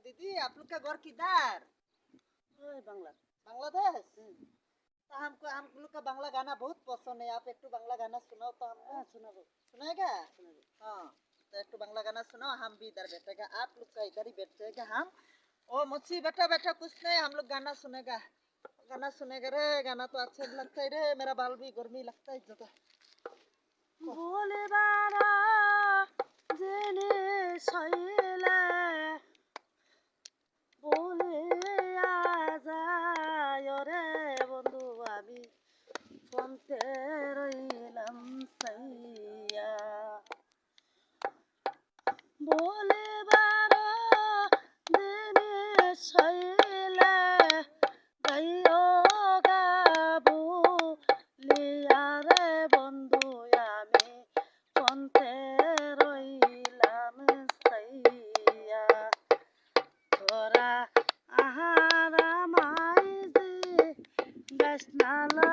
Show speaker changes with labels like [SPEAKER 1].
[SPEAKER 1] दीदी आप लोग का घर किधर?
[SPEAKER 2] बांग्ला।
[SPEAKER 1] बांग्लादेश। तो हमको हम लोग का बांग्ला गाना बहुत पसंद है। आप एक तो बांग्ला गाना सुनाओ तो हमको।
[SPEAKER 2] सुनाबो
[SPEAKER 1] सुनाएगा?
[SPEAKER 2] सुनाबो।
[SPEAKER 1] हाँ, तो एक तो बांग्ला गाना सुनाओ, हम भी इधर बैठेगा, आप लोग का इधर ही बैठेगा हम। ओ मुझसे बैठा बैठा कुछ नहीं, हम लोग गाना सुनेगा। गाना सुनेगा रे, गाना तो अच्छा लगता है रे, मेरा बाल भी गर्मी लगता है ज्यादा।
[SPEAKER 2] बोले बारा जेने सैला বলে যায় রে বন্ধু আমি ফোনতে রইলাম সাইয়া বলে বারো দিনে শৈলা গাইও গাবো লিয়া রে বন্ধু আমি ফোনতে রইলাম সাইয়া তোরা আহারা মাইজি গাছ নালা